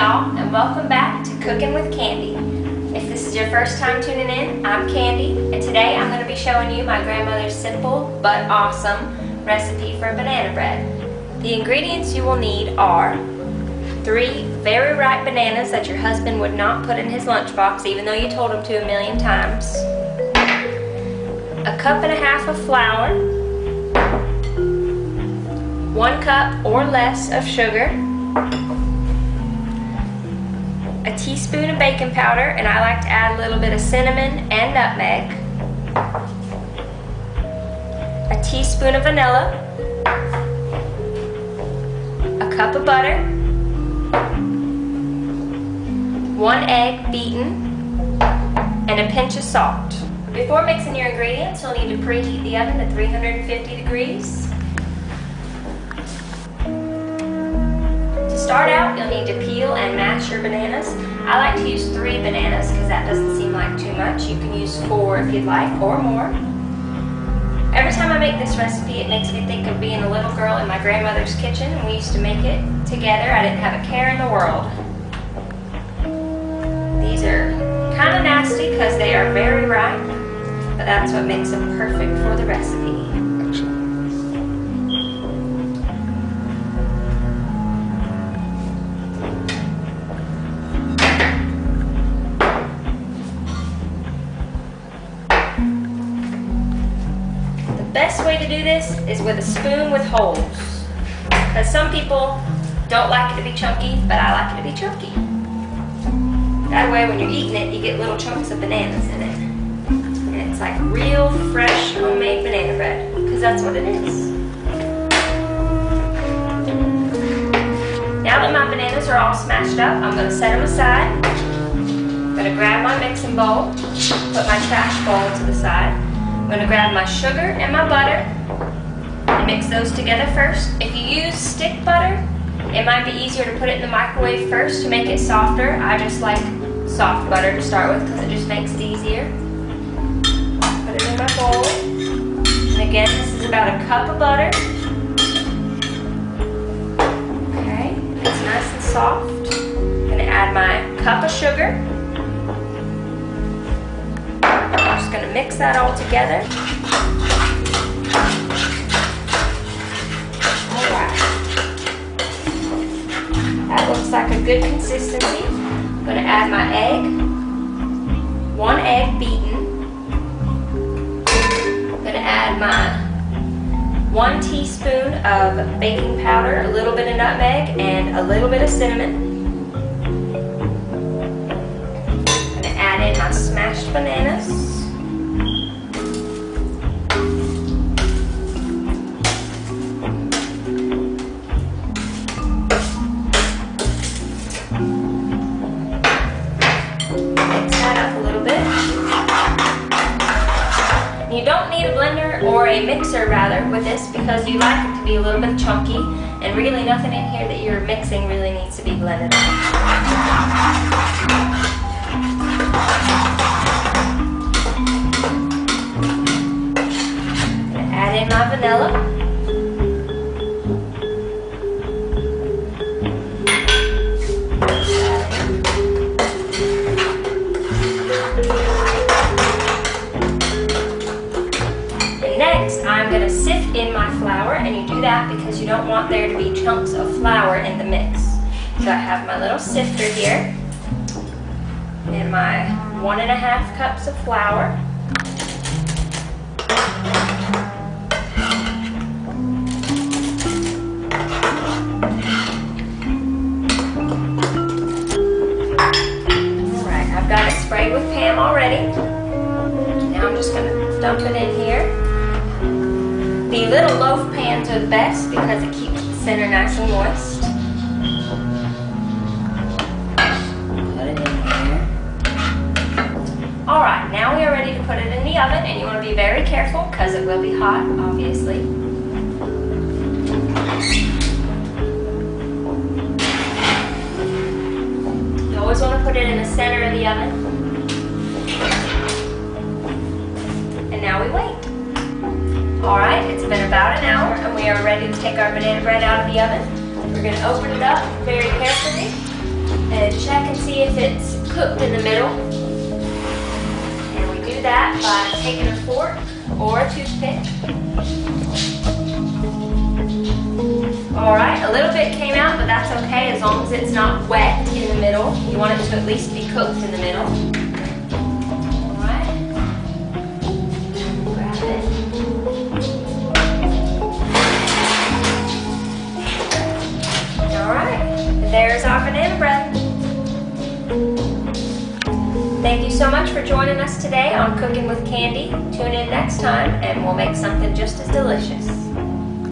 y'all, and welcome back to Cooking with Candy. If this is your first time tuning in, I'm Candy, and today I'm going to be showing you my grandmother's simple but awesome recipe for banana bread. The ingredients you will need are 3 very ripe bananas that your husband would not put in his lunchbox even though you told him to a million times, 1.5 cups of flour, 1 cup or less of sugar, a teaspoon of baking powder, and I like to add a little bit of cinnamon and nutmeg, a teaspoon of vanilla, a cup of butter, 1 egg beaten, and a pinch of salt. Before mixing your ingredients, you'll need to preheat the oven to 350 degrees. To start out, you'll need to peel and mash your bananas. I like to use 3 bananas because that doesn't seem like too much. You can use 4 if you'd like, or more. Every time I make this recipe, it makes me think of being a little girl in my grandmother's kitchen, and we used to make it together. I didn't have a care in the world. These are kind of nasty because they are very ripe, but that's what makes them perfect for the recipe. The best way to do this is with a spoon with holes, because some people don't like it to be chunky, but I like it to be chunky. That way when you're eating it, you get little chunks of bananas in it. And it's like real, fresh, homemade banana bread, because that's what it is. Now that my bananas are all smashed up, I'm going to set them aside. I'm going to grab my mixing bowl, put my trash bowl to the side. I'm going to grab my sugar and my butter and mix those together first. If you use stick butter, it might be easier to put it in the microwave first to make it softer. I just like soft butter to start with because it just makes it easier. Put it in my bowl. And again, this is about 1 cup of butter. Okay, it's nice and soft. I'm going to add my cup of sugar. I'm just going to mix that all together. Alright. That looks like a good consistency. I'm going to add my egg. 1 egg beaten. I'm going to add my 1 teaspoon of baking powder, a little bit of nutmeg, and a little bit of cinnamon. I'm going to add in my smashed bananas. You don't need a blender or a mixer rather with this because you like it to be a little bit chunky, and really nothing in here that you're mixing really needs to be blended. I'm going to add in my vanilla. I'm going to sift in my flour, and you do that because you don't want there to be chunks of flour in the mix. So I have my little sifter here and my 1.5 cups of flour. Alright, I've got it sprayed with Pam already. Now I'm just going to dump it in here. The little loaf pans are the best because it keeps the center nice and moist. Put it in here. Alright, now we are ready to put it in the oven, and you want to be very careful because it will be hot, obviously. You always want to put it in the center of the oven. And now we wait. Alright, it's been about an hour and we are ready to take our banana bread out of the oven. We're going to open it up very carefully. and check and see if it's cooked in the middle. And we do that by taking a fork or a toothpick. Alright, a little bit came out, but that's okay as long as it's not wet in the middle. You want it to at least be cooked in the middle. Alright. Grab it. Alright, there's our banana bread. Thank you so much for joining us today on Cooking with Candy. Tune in next time and we'll make something just as delicious.